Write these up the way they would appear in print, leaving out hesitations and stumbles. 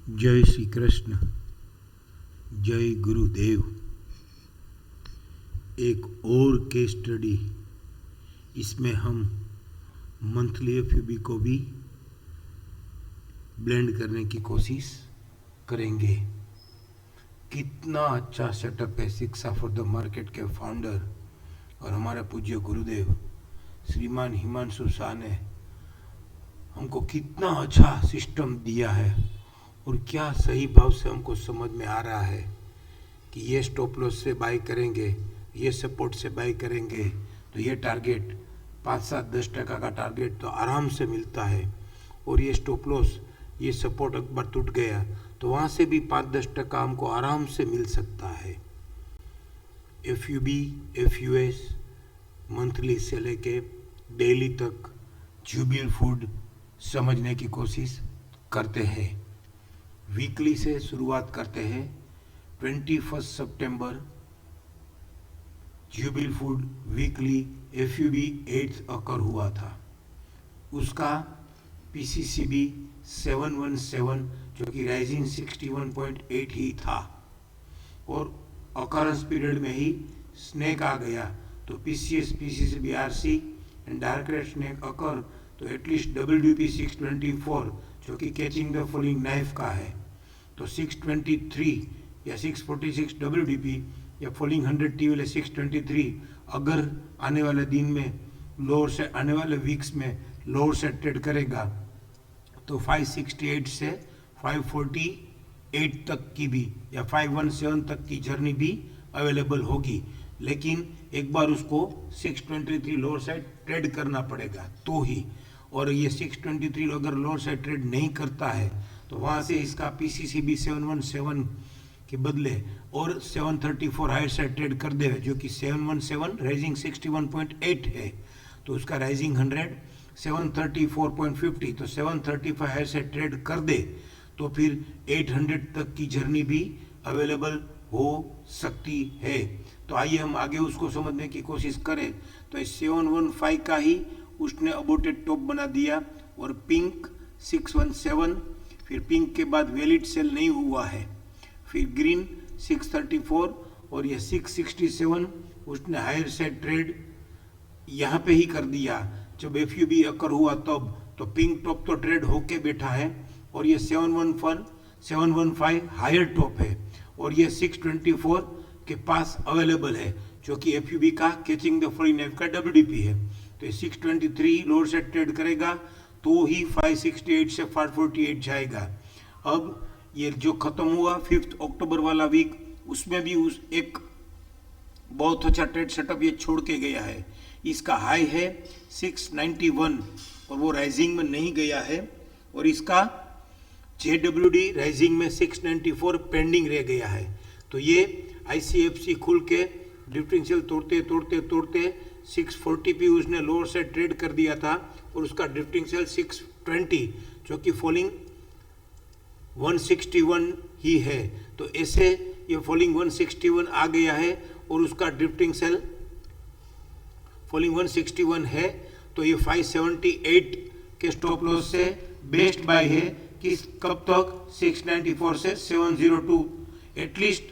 जय श्री कृष्ण, जय गुरुदेव। एक और केस स्टडी, इसमें हम मंथली एफयूबी को भी ब्लेंड करने की कोशिश करेंगे। कितना अच्छा सेटअप है शिक्षा फॉर द मार्केट के फाउंडर और हमारे पूज्य गुरुदेव श्रीमान हिमांशु शाह ने हमको कितना अच्छा सिस्टम दिया है और क्या सही भाव से हमको समझ में आ रहा है कि ये स्टॉप लॉस से बाई करेंगे, ये सपोर्ट से बाई करेंगे तो ये टारगेट 5-7-10% का टारगेट तो आराम से मिलता है, और ये स्टॉप लॉस ये सपोर्ट एक बार टूट गया तो वहाँ से भी 5-10% हमको आराम से मिल सकता है। एफयूबी एफयूएस मंथली से लेके डेली तक जुबिल फूड समझने की कोशिश करते हैं। वीकली से शुरुआत करते हैं। 21 सितंबर जुबिल फूड वीकली एफयूबी 8 अकर हुआ था। उसका पीसीसीबी 717 जो कि राइजिंग 61.8 ही था, और अकरेंस पीरियड में ही स्नेक आ गया तो PCS PCCB RC and dark red snake occur तो एटलीस्ट डब्ल्यूडीपी 624 जो कि कैचिंग द फॉलिंग नाइफ का है तो 623 या 646 डब्ल्यूडीपी या फॉलिंग 100 टी वाले 623 अगर आने वाले दिन में लोअर से आने वाले वीक्स में लोअर से ट्रेड करेगा तो 568 से 548 तक की भी या 517 तक की जर्नी भी अवेलेबल होगी, लेकिन एक बार उसको 623 लोअर साइड ट्रेड करना पड़ेगा तो ही। और ये 623 अगर लोअर साइड ट्रेड नहीं करता है तो वहाँ से इसका पीसीसीबी 717 के बदले और 734 हायर साइड ट्रेड कर दे जो कि 717 राइजिंग 61.8 है तो उसका राइजिंग 100 734.50 तो 735 हायर साइड ट्रेड कर दे तो फिर 800 तक की जर्नी भी अवेलेबल हो सकती है। तो आइए हम आगे उसको समझने की कोशिश करें। तो इस 715 का ही उसने अबोटेड टॉप बना दिया और पिंक 617, फिर पिंक के बाद वैलिड सेल नहीं हुआ है, फिर ग्रीन 634 और ये 667 उसने हायर साइड ट्रेड यहाँ पे ही कर दिया जब एफयूबी अकर हुआ तब। तो पिंक टॉप तो ट्रेड होके बैठा है और ये 715 हायर टॉप है और ये 624 के पास अवेलेबल है जो कि एफयूबी का कैचिंग द फॉलिंग नाइफ का डब्ल्यूडीपी है। तो ये 623 लोअर से ट्रेड करेगा तो ही 568 से 548 जाएगा। अब ये जो खत्म हुआ 5 अक्टूबर वाला वीक उसमें भी उस एक बहुत अच्छा ट्रेड सेटअप ये छोड़ के गया है। इसका हाई है 691 और वो राइजिंग में नहीं गया है और इसका जेडब्ल्यूडी राइजिंग में 694 पेंडिंग रह गया है। तो ये आईसीएफसी खुल के डिफरेंशियल तोड़ते तोड़ते तोड़ते 640 पे उसने लोअर से ट्रेड कर दिया था और उसका डिफरेंशियल 620 जो कि फॉलिंग 161 ही है। तो ऐसे ये फॉलिंग 161 आ गया है और उसका ड्रिफ्टिंग सेल फॉलिंग 161 है तो ये 578 के स्टॉप लॉस से बेस्ट बाय है कि कब तक 694 से 702 एटलीस्ट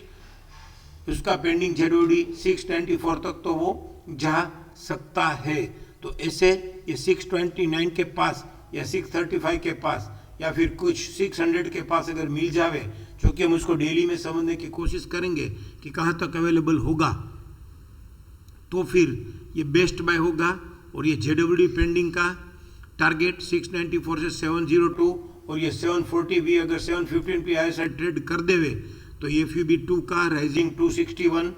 उसका पेंडिंग जेडओडी 694 तक तो वो जा सकता है। तो ऐसे ये 629 के पास या 635 के पास या फिर कुछ 600 के पास अगर मिल जावे जो कि हम उसको डेली में समझने की कोशिश करेंगे कि कहाँ तक अवेलेबल होगा तो फिर ये बेस्ट बाय होगा। और ये जेडब्ल्यूडी पेंडिंग का टारगेट 694 से 702 और ये 740 भी अगर 715 पे हाई साइड ट्रेड कर देवे तो ये एफयूबी 2 का राइजिंग 261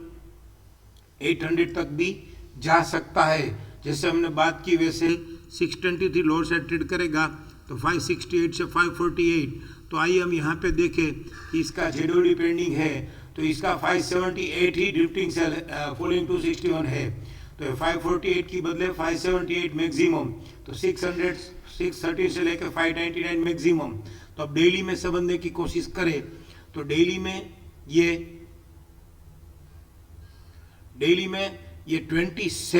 800 तक भी जा सकता है। जैसे हमने बात की वैसे 623 लोअर साइड ट्रेड करेगा तो 568 से 548। तो आइए हम यहाँ पे देखें कि इसका जेडब्ल्यूडी पेंडिंग है तो इसका 578 ही ड्रिफ्टिंग सेल फॉलिंग 261 है तो 548 की बदले 578 मैक्सिमम तो 630 से लेकर 599 मैक्सिमम। तो अब डेली में समझने की कोशिश करें तो डेली में ये 22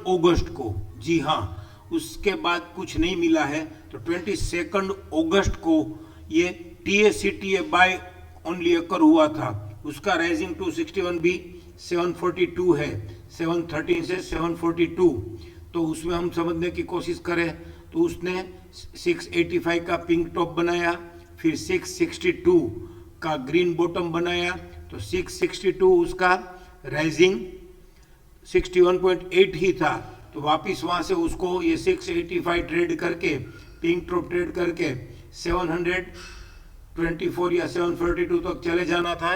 अगस्त को, जी हाँ, उसके बाद कुछ नहीं मिला है तो 22 अगस्त को ये TSCTA बाय ओनली अकर हुआ था, उसका राइजिंग टू 61 भी 742 है, 713 से 742। तो उसमें हम समझने की कोशिश करें तो उसने 685 का पिंक टॉप बनाया, फिर 662 का ग्रीन बॉटम बनाया, तो 662 उसका राइजिंग 61.8 ही था। तो वापिस वहां से उसको ये 685 ट्रेड करके, पिंक टॉप ट्रेड करके 724 या 742 तक चले जाना था,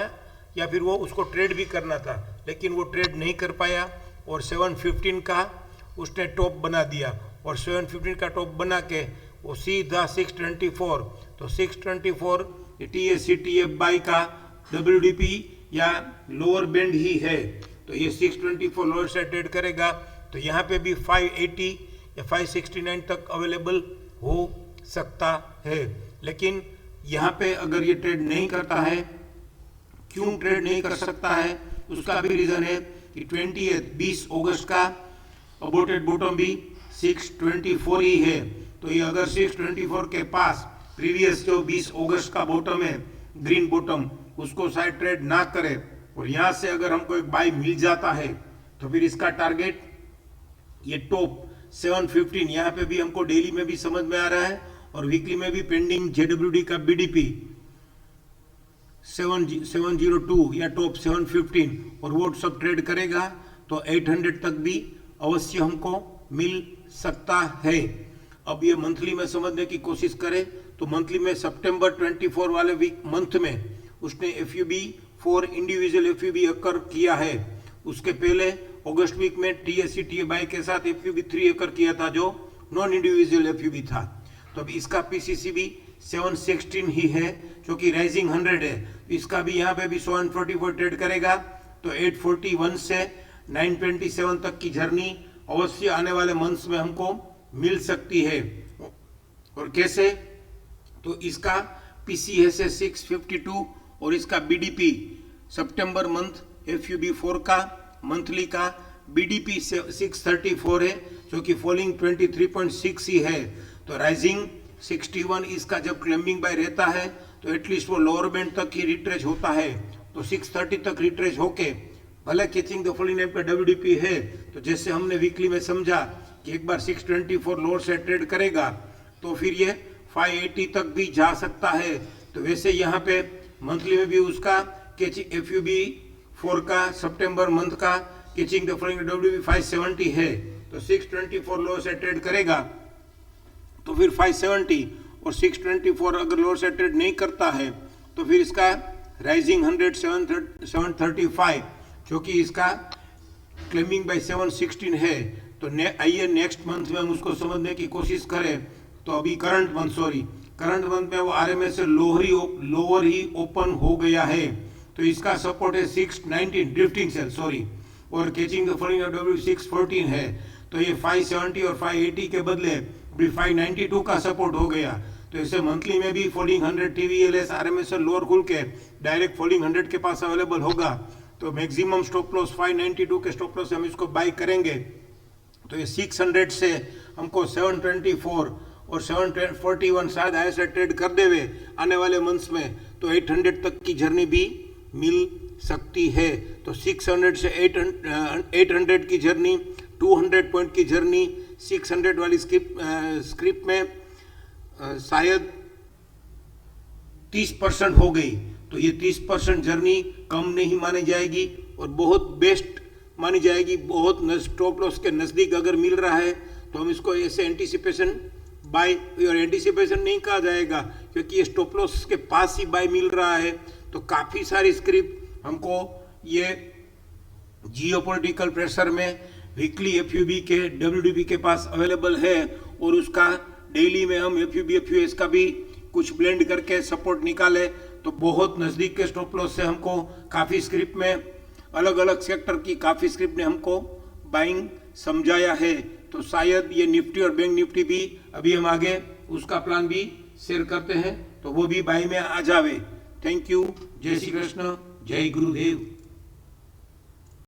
या फिर वो उसको ट्रेड भी करना था, लेकिन वो ट्रेड नहीं कर पाया और 715 का उसने टॉप बना दिया, और 715 का टॉप बना के वो सीधा 624, तो 624 TSCTA बाई का WDP या लोअर बैंड ही है, तो ये 624 लोअर से ट्रेड करेगा, तो यहाँ पे भी 580 या 569 तक अवेलेबल हो सकता है। लेकिन यहाँ पे अगर ये ट्रेड नहीं करता है, क्यों ट्रेड नहीं कर सकता है, उसका भी रीजन है कि 20 अगस्त का अबोटेड बॉटम भी 624 ही है, तो ये अगर 624 के पास प्रीवियस जो 20 अगस्त का बॉटम है, ग्रीन बॉटम, उसको शायद ट्रेड ना करे और यहाँ से अगर हमको एक बाय मिल जाता है, तो फिर इसका टारगेट ये टॉप 715 यहाँ पे भी हमको डेली में भी समझ में आ रहा है और वीकली में भी पेंडिंग JWD का BDP 702 या टॉप 715, और वो सब ट्रेड करेगा तो 800 तक भी अवश्य हमको मिल सकता है। अब ये मंथली में समझने की कोशिश करें तो मंथली में सितंबर 24 वाले वीक मंथ में उसने FUB 4 इंडिविजुअल FUB अकर किया है। उसके पहले अगस्त वीक में TSCTA बाय के साथ FUB 3 अकर किया था जो नॉन इंडिविजुअल FUB था। तो अब इसका PCC भी 716 ही है जो कि राइजिंग 100 है, इसका भी यहाँ पे भी 744 ट्रेड करेगा, तो 841 से 927 तक की जर्नी अवश्य आने वाले मंथ्स में हमको मिल सकती है। और कैसे, तो इसका PCS है 652 और इसका BDP सितंबर मंथ FUB 4 का मंथली का BDP 634 है जो कि फॉलिंग 23.6 ही है, तो राइजिंग 61 इसका जब क्लाइंबिंग बाय रहता है तो एटलीस्ट वो लोअर बैंड तक ही रिट्रेस होता है, तो 630 तक रिट्रेस होके भले कैचिंग द फॉलिंग का WDP है, तो जैसे हमने वीकली में समझा कि एक बार 624 लोअर से ट्रेड करेगा तो फिर ये 580 तक भी जा सकता है। तो वैसे यहाँ पे मंथली में भी उसका कैचिंग FUB 4 का सितंबर मंथ का कैचिंग द फॉलिंग WDP 570 है, तो 624 लोअर से ट्रेड करेगा तो फिर 570, और 624 अगर लोअर से ट्रेड नहीं करता है तो फिर इसका राइजिंग 100 735 जो कि इसका क्लेमिंग बाय 716 है। तो आइए नेक्स्ट मंथ में हम उसको समझने की कोशिश करें। तो अभी करंट मंथ में वो RMS से लोअर ही ओपन हो गया है, तो इसका सपोर्ट है 619 ड्रिफ्टिंग सेल और कैचिंग द फॉलिंग WDP 614 है, तो ये 570 और 580 के बदले अभी 592 का सपोर्ट हो गया। तो इसे मंथली में भी फॉलिंग 100 TVLS RMS से लोअर खुल के डायरेक्ट फॉलिंग 100 के पास अवेलेबल होगा, तो मैक्सिमम स्टॉप लॉस 592 के स्टॉप लॉस से हम इसको बाय करेंगे। तो ये 600 से हमको 724 और 741 शायद ऐसे ट्रेड कर देवे आने वाले मंथ्स में, तो 800 तक की जर्नी भी मिल सकती है। तो 600 से 800 की जर्नी, 200 पॉइंट की जर्नी 600 वाली स्क्रिप्ट में शायद 30% हो गई, तो ये 30% जर्नी कम नहीं मानी जाएगी और बहुत बेस्ट मानी जाएगी। बहुत स्टॉप लॉस के नज़दीक अगर मिल रहा है तो हम इसको ऐसे एंटीसिपेशन बाय, और एंटीसिपेशन नहीं कहा जाएगा क्योंकि ये स्टॉप लॉस के पास ही बाय मिल रहा है। तो काफ़ी सारी स्क्रिप्ट हमको ये जियोपॉलिटिकल प्रेशर में वीकली FUB के WDP के पास अवेलेबल है, और उसका डेली में हम FUB FUS का भी कुछ ब्लेंड करके सपोर्ट निकाले तो बहुत नज़दीक के स्टॉप लॉस से हमको काफ़ी स्क्रिप्ट में अलग अलग सेक्टर की काफ़ी स्क्रिप्ट ने हमको बाइंग समझाया है। तो शायद ये निफ्टी और बैंक निफ्टी भी अभी हम आगे उसका प्लान भी शेयर करते हैं, तो वो भी बाई में आ जावे। थैंक यू, जय श्री कृष्ण, जय गुरुदेव।